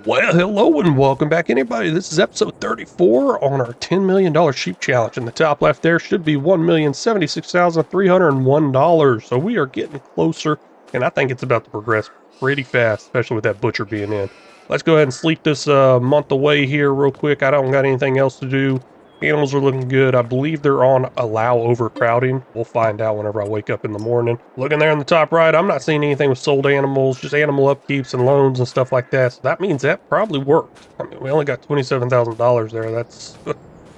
Well, hello and welcome back, anybody. This is episode 34 on our $10 million sheep challenge. In the top left there should be $1,076,301. So we are getting closer, and I think it's about to progress pretty fast, especially with that butcher being in. Let's go ahead and sleep this month away here real quick. I don't got anything else to do. Animals are looking good. I believe they're on allow overcrowding. We'll find out whenever I wake up in the morning. Looking there in the top right, I'm not seeing anything with sold animals, just animal upkeeps and loans and stuff like that. So that means that probably worked. I mean, we only got $27,000 there.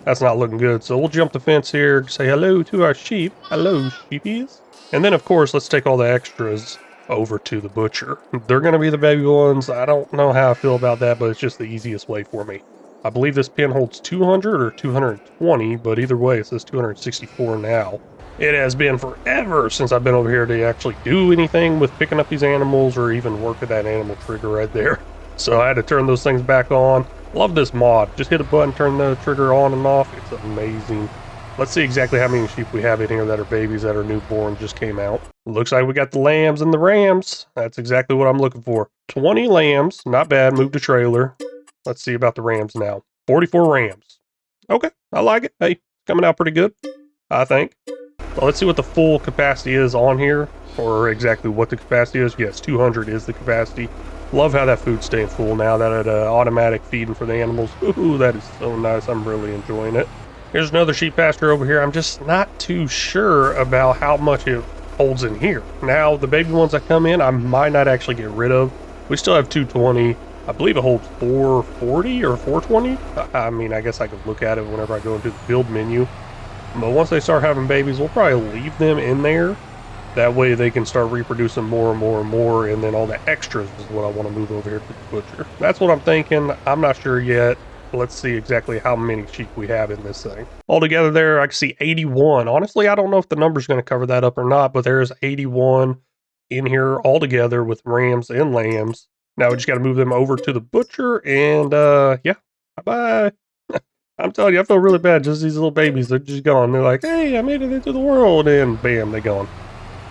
That's not looking good. So we'll jump the fence here, say hello to our sheep. Hello, sheepies. And then, of course, let's take all the extras over to the butcher. They're going to be the baby ones. I don't know how I feel about that, but it's just the easiest way for me. I believe this pen holds 200 or 220, but either way, it says 264 now. It has been forever since I've been over here to actually do anything with picking up these animals or even work with that animal trigger right there. So I had to turn those things back on. Love this mod. Just hit a button, turn the trigger on and off. It's amazing. Let's see exactly how many sheep we have in here that are babies that are newborn, just came out. Looks like we got the lambs and the rams. That's exactly what I'm looking for. 20 lambs, not bad, moved to trailer. Let's see about the rams now. 44 rams. Okay, I like it. Hey, coming out pretty good, I think. So let's see what the full capacity is on here, or exactly what the capacity is. Yes, 200 is the capacity. Love how that food's staying full now that it automatic feeding for the animals. Ooh, that is so nice. I'm really enjoying it. Here's another sheep pasture over here. I'm just not too sure about how much it holds in here. Now, the baby ones that come in, I might not actually get rid of. We still have 220. I believe it holds 440 or 420. I mean, I guess I could look at it whenever I go into the build menu. But once they start having babies, we'll probably leave them in there. That way they can start reproducing more and more and more, and then all the extras is what I want to move over here to the butcher. That's what I'm thinking. I'm not sure yet. Let's see exactly how many sheep we have in this thing. Altogether there, I can see 81. Honestly, I don't know if the number's going to cover that up or not, but there's 81 in here altogether with rams and lambs. Now we just got to move them over to the butcher, and yeah, bye-bye. I'm telling you, I feel really bad. Just these little babies, they're just gone. They're like, hey, I made it into the world, and bam, they're gone.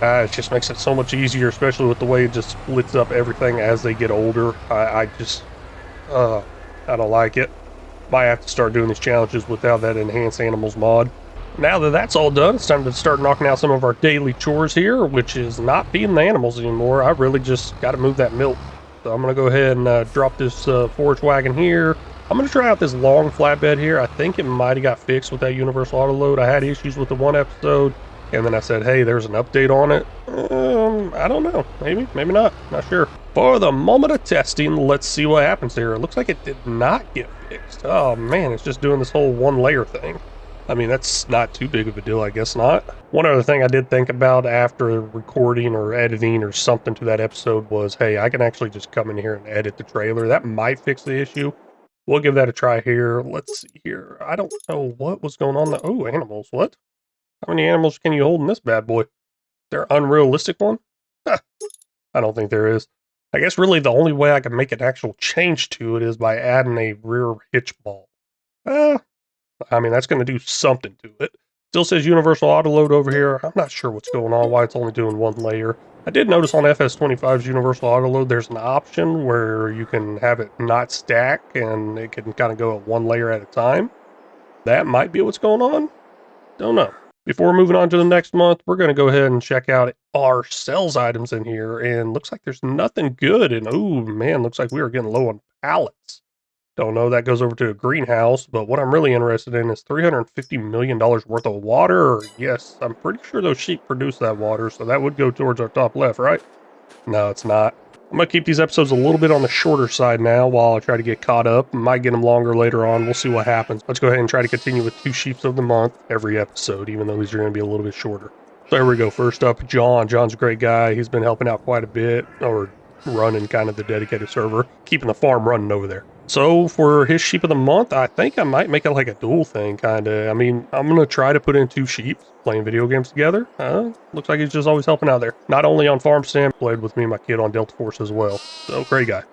It just makes it so much easier, especially with the way it just splits up everything as they get older. I don't like it. Might have to start doing these challenges without that enhanced animals mod. Now that that's all done, it's time to start knocking out some of our daily chores here, which is not feeding the animals anymore. I really just got to move that milk. So I'm going to go ahead and drop this forage wagon here. I'm going to try out this long flatbed here. I think it might have got fixed with that universal auto load. I had issues with the one episode, and then I said, hey, there's an update on it. I don't know. Maybe not. Not sure. For the moment of testing, let's see what happens here. It looks like it did not get fixed. Oh, man, it's just doing this whole one layer thing. I mean, that's not too big of a deal, I guess not. One other thing I did think about after recording or editing or something to that episode was, hey, I can actually just come in here and edit the trailer. That might fix the issue. We'll give that a try here. Let's see here. I don't know what was going on. Oh, animals. What? How many animals can you hold in this bad boy? Is there an unrealistic one? I don't think there is. I guess really the only way I can make an actual change to it is by adding a rear hitch ball. I mean, that's going to do something to it. Still says universal auto load over here. I'm not sure what's going on, why it's only doing one layer. I did notice on FS25's universal auto load, there's an option where you can have it not stack and it can kind of go at one layer at a time. That might be what's going on. Don't know. Before moving on to the next month, we're going to go ahead and check out our sales items in here. And looks like there's nothing good. And oh man, looks like we are getting low on pallets. Don't know, that goes over to a greenhouse, but what I'm really interested in is $350 million worth of water. Yes, I'm pretty sure those sheep produce that water, so that would go towards our top left, right? No, it's not. I'm going to keep these episodes a little bit on the shorter side now while I try to get caught up. Might get them longer later on. We'll see what happens. Let's go ahead and try to continue with 2 sheeps of the month every episode, even though these are going to be a little bit shorter. So here we go. First up, John. John's a great guy. He's been helping out quite a bit, or running kind of the dedicated server, keeping the farm running over there. So for his sheep of the month, I think I might make it like a dual thing, kind of. I mean, I'm going to try to put in 2 sheep playing video games together. Looks like he's just always helping out there. Not only on farm stand, played with me and my kid on Delta Force as well. So great guy.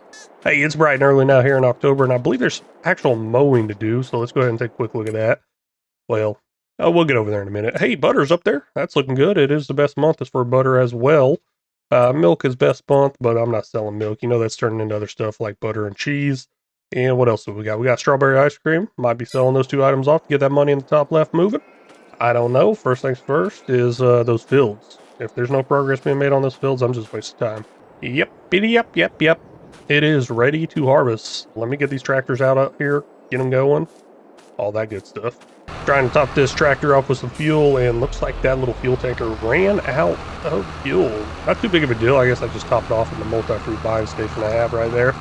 Hey, it's bright and early now here in October, and I believe there's actual mowing to do. So let's go ahead and take a quick look at that. Well, we'll get over there in a minute. Hey, butter's up there. That's looking good. It is the best month as for butter as well. Milk is best month, but I'm not selling milk. You know, that's turning into other stuff like butter and cheese. And what else do we got? We got strawberry ice cream. Might be selling those two items off to get that money in the top left moving. I don't know. First things first is those fields. If there's no progress being made on those fields, I'm just wasting time. Yep, yep. It is ready to harvest. Let me get these tractors out here, get them going, all that good stuff. Trying to top this tractor off with some fuel, and looks like that little fuel tanker ran out of fuel. Not too big of a deal. I guess I just topped off in the multi-fruit buying station I have right there.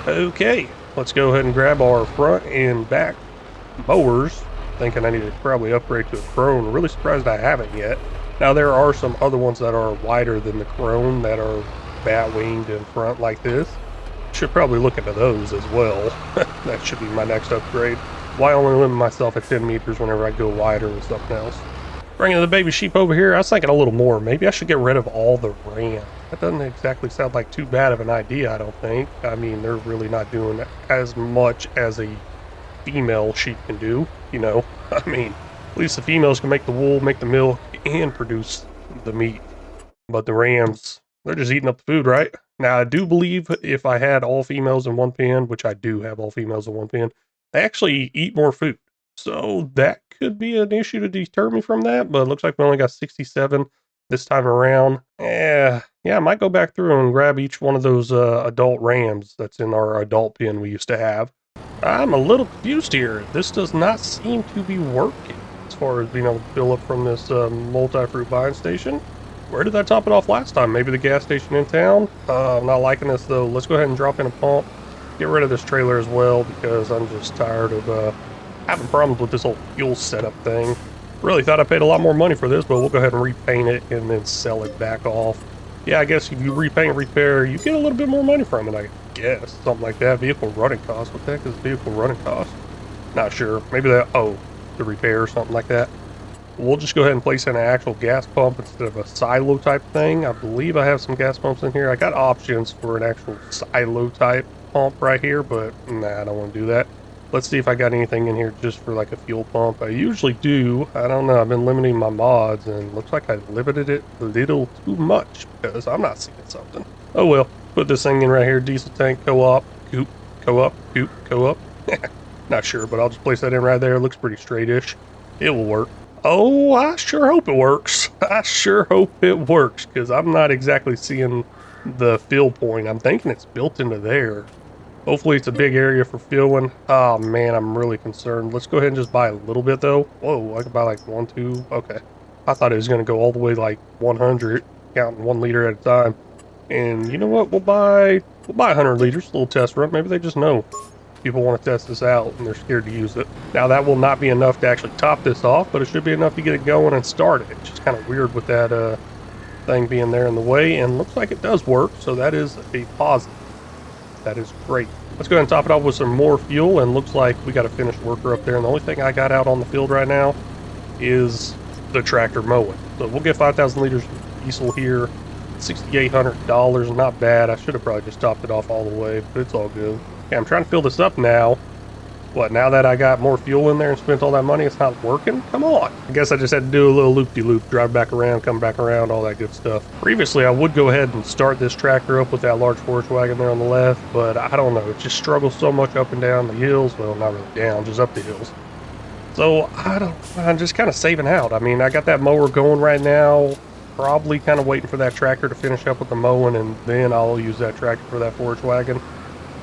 Okay, let's go ahead and grab our front and back mowers. Thinking I need to probably upgrade to a Crone. Really surprised I haven't yet. Now there are some other ones that are wider than the Crone that are bat winged in front like this. Should probably look into those as well. That should be my next upgrade. Why only limit myself at 10 meters whenever I go wider with something else? Bringing the baby sheep over here, I was thinking a little more. Maybe I should get rid of all the ram. That doesn't exactly sound like too bad of an idea, I don't think. I mean, they're really not doing as much as a female sheep can do, you know. I mean, at least the females can make the wool, make the milk, and produce the meat. But the rams, they're just eating up the food, right? Now, I do believe if I had all females in one pen, which I do have all females in one pen, they actually eat more food. So that could be an issue to deter me from that, but it looks like we only got 67 this time around. Yeah, I might go back through and grab each one of those adult rams that's in our adult pen we used to have. I'm a little confused here. This does not seem to be working as far as being able to fill up from this multi-fruit buying station. Where did I top it off last time? Maybe the gas station in town? I'm not liking this though. Let's go ahead and drop in a pump. Get rid of this trailer as well because I'm just tired of having problems with this whole fuel setup thing. Really thought I paid a lot more money for this, but we'll go ahead and repaint it and then sell it back off. Yeah, I guess if you repaint and repair, you get a little bit more money from it, I guess. Something like that. Vehicle running cost. What the heck is vehicle running cost? Not sure. Maybe that, oh, the repair or something like that. We'll just go ahead and place in an actual gas pump instead of a silo type thing. I believe I have some gas pumps in here. I got options for an actual silo type pump right here, but nah, I don't want to do that. Let's see if I got anything in here just for like a fuel pump. I usually do. I don't know. I've been limiting my mods and looks like I limited it a little too much because I'm not seeing something. Oh well. Put this thing in right here. Diesel tank, co-op, coop, co-op, coop, co-op. Not sure, but I'll just place that in right there. It looks pretty straight-ish. It will work. Oh, I sure hope it works. I sure hope it works because I'm not exactly seeing the fill point. I'm thinking it's built into there. Hopefully it's a big area for fueling. Oh man, I'm really concerned. Let's go ahead and just buy a little bit though. Whoa, I could buy like 1, 2. Okay. I thought it was going to go all the way like 100, counting 1 liter at a time. And you know what? We'll buy 100 liters, a little test run. Maybe they just know people want to test this out and they're scared to use it. Now that will not be enough to actually top this off, but it should be enough to get it going and start it. It's just kind of weird with that thing being there in the way, and looks like it does work, so that is a positive. That is great. Let's go ahead and top it off with some more fuel, and looks like we got a finished worker up there, and the only thing I got out on the field right now is the tractor mowing. So we'll get 5,000 liters of diesel here, $6,800, not bad. I should have probably just topped it off all the way, but it's all good. Okay, I'm trying to fill this up now. What, now that I got more fuel in there and spent all that money, it's not working? Come on. I guess I just had to do a little loop-de-loop, drive back around, come back around, all that good stuff. Previously, I would go ahead and start this tractor up with that large forage wagon there on the left, but I don't know. It just struggles so much up and down the hills. Well, not really down, just up the hills. So, I'm just kind of saving out. I mean, I got that mower going right now. Probably kind of waiting for that tractor to finish up with the mowing, and then I'll use that tractor for that forage wagon.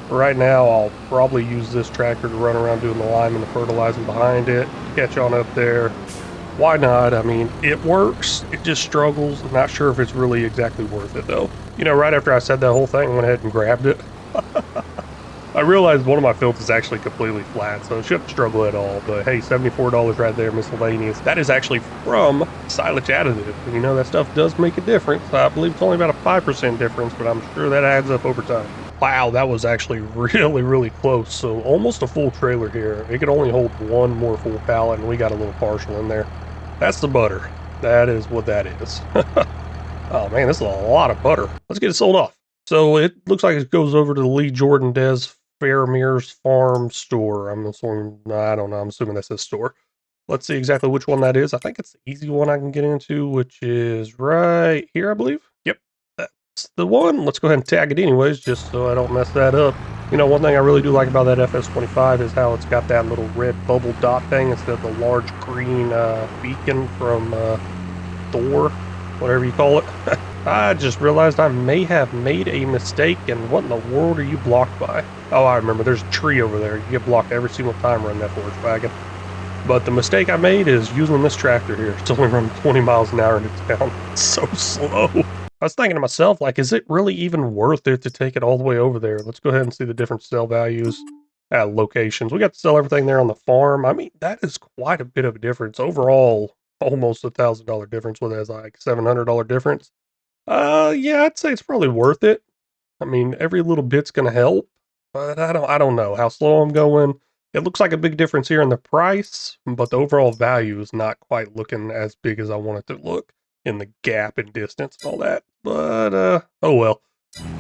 Right now, I'll probably use this tractor to run around doing the lime and the fertilizing behind it, catch on up there. Why not? I mean, it works. It just struggles. I'm not sure if it's really exactly worth it, though. You know, right after I said that whole thing, I went ahead and grabbed it. I realized one of my fields is actually completely flat, so it shouldn't struggle at all. But hey, $74 right there, miscellaneous. That is actually from silage additive. And you know, that stuff does make a difference. I believe it's only about a 5% difference, but I'm sure that adds up over time. Wow, that was actually really, really close. So almost a full trailer here. It could only hold one more full pallet, and we got a little partial in there. That's the butter. That is what that is. Oh man, this is a lot of butter. Let's get it sold off. So it looks like it goes over to the Lee Jordan Des Fairmere's Farm store. I'm assuming, I don't know, I'm assuming that's his store. Let's see exactly which one that is. I think it's the easy one I can get into, which is right here, I believe. Yep, the one. Let's go ahead and tag it anyways, just so I don't mess that up. You know, one thing I really do like about that FS25 is how it's got that little red bubble dot thing instead of the large green beacon from Thor, whatever you call it. I just realized I may have made a mistake, and what in the world are you blocked by? Oh, I remember, there's a tree over there. You get blocked every single time running that forage wagon. But the mistake I made is using this tractor here. It's only running 20 miles an hour into town. It's so slow. I was thinking to myself, like, is it really even worth it to take it all the way over there? Let's go ahead and see the different sell values at locations. We got to sell everything there on the farm. I mean, that is quite a bit of a difference. Overall, almost $1,000 difference, with as like $700 difference. Yeah, I'd say it's probably worth it. I mean, every little bit's gonna help, but I don't know how slow I'm going. It looks like a big difference here in the price, but the overall value is not quite looking as big as I want it to look in the gap in distance and all that. But oh well.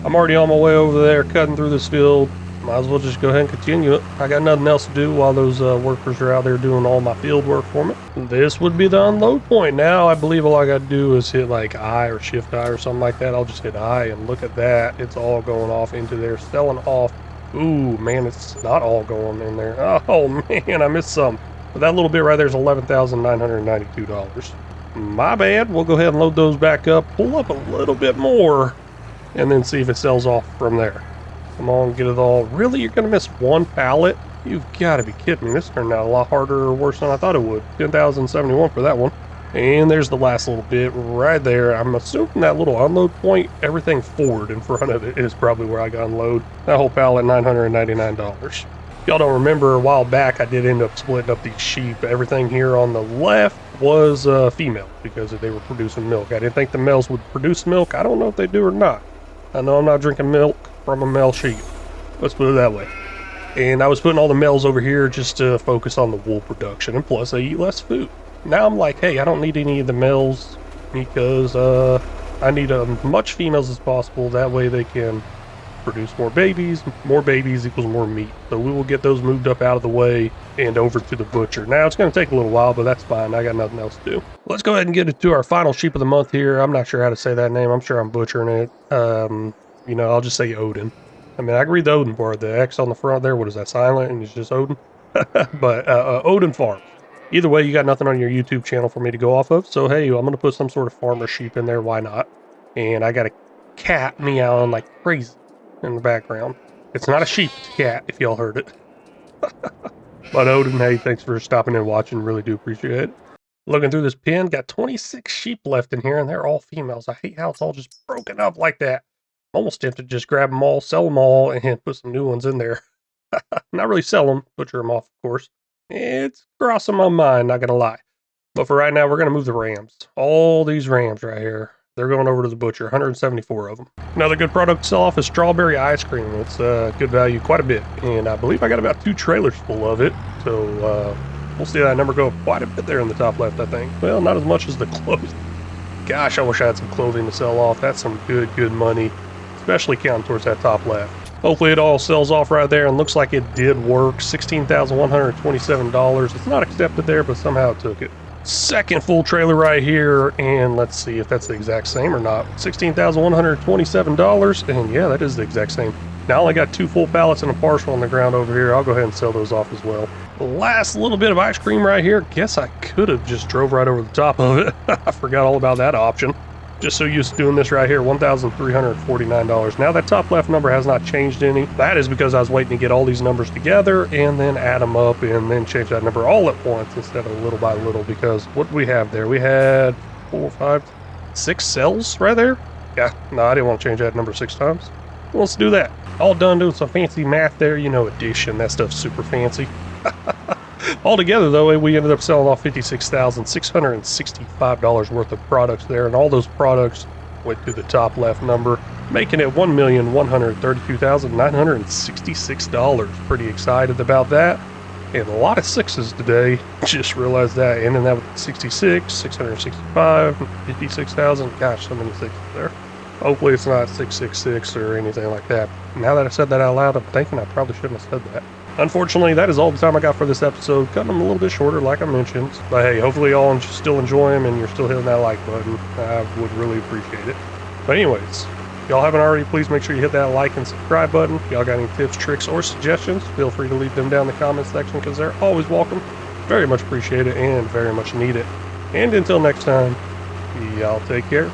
I'm already on my way over there, cutting through this field. Might as well just go ahead and continue it. I got nothing else to do while those workers are out there doing all my field work for me. This would be the unload point now. I believe all I got to do is hit like I or shift I or something like that. I'll just hit I, and look at that. It's all going off into there, selling off. Ooh, man, it's not all going in there. Oh, man, I missed some. But that little bit right there is $11,992. My bad. We'll go ahead and load those back up, pull up a little bit more, and then see if it sells off from there. Come on, get it all. Really, you're going to miss one pallet? You've got to be kidding me. This turned out a lot harder or worse than I thought it would. 10,071 for that one. And there's the last little bit right there. I'm assuming that little unload point, everything forward in front of it is probably where I got unload. That whole pallet, $999. Y'all don't remember, a while back I did end up splitting up these sheep. Everything here on the left was female because they were producing milk. I didn't think the males would produce milk. I don't know if they do or not. I know I'm not drinking milk from a male sheep. Let's put it that way. And I was putting all the males over here just to focus on the wool production, and plus they eat less food. Now I'm like, hey, I don't need any of the males because I need as much females as possible. That way they can produce more babies. More babies equals more meat. So we will get those moved up out of the way and over to the butcher. Now it's going to take a little while, but that's fine. I got nothing else to do. Let's go ahead and get into our final sheep of the month here. I'm not sure how to say that name. I'm sure I'm butchering it. You know, I'll just say Odin. I mean, I can read the Odin part. The X on the front there, what is that, silent? And it's just Odin? But Odin Farms. Either way, you got nothing on your YouTube channel for me to go off of. So, hey, I'm going to put some sort of farmer sheep in there. Why not? And I got a cat meowing like crazy in the background. It's not a sheep, it's a cat, if y'all heard it. But Odin, hey, thanks for stopping and watching. Really do appreciate it. Looking through this pen, got 26 sheep left in here, and they're all females. I hate how it's all just broken up like that. Almost tempted to just grab them all, sell them all, and put some new ones in there. Not really sell them, butcher them off, of course. It's crossing my mind, not gonna lie. But for right now, we're gonna move the rams. All these rams right here, they're going over to the butcher, 174 of them. Another good product to sell off is strawberry ice cream. It's good value, quite a bit. And I believe I got about 2 trailers full of it. So we'll see that number go up quite a bit there in the top left, I think. Well, not as much as the clothing. Gosh, I wish I had some clothing to sell off. That's some good money, especially counting towards that top left. Hopefully it all sells off right there, and looks like it did work. $16,127. It's not accepted there, but somehow it took it. Second full trailer right here, and let's see if that's the exact same or not. $16,127, and yeah, that is the exact same. Now I only got 2 full pallets and a partial on the ground over here. I'll go ahead and sell those off as well. The last little bit of ice cream right here. Guess I could have just drove right over the top of it. I forgot all about that option. Just so used to doing this right here, $1,349. Now that top left number has not changed any. That is because I was waiting to get all these numbers together and then add them up and then change that number all at once instead of little by little, because what we have there, we had 4, 5, 6 cells right there. Yeah, no, I didn't want to change that number 6 times. Let's do that. All done doing some fancy math there, you know, addition, that stuff's super fancy. Altogether, though, we ended up selling off $56,665 worth of products there, and all those products went to the top left number, making it $1,132,966. Pretty excited about that, and a lot of 6s today. Just realized that, ending that with 66, 665, 56,000. Gosh, so many 6s there. Hopefully it's not 666 or anything like that. Now that I said that out loud, I'm thinking I probably shouldn't have said that. Unfortunately, that is all the time I got for this episode. Cutting them a little bit shorter, like I mentioned. But hey, hopefully y'all still enjoy them and you're still hitting that like button. I would really appreciate it. But anyways, y'all haven't already, please make sure you hit that like and subscribe button. Y'all got any tips, tricks, or suggestions, feel free to leave them down in the comment section because they're always welcome. Very much appreciated and very much needed. And until next time, y'all take care.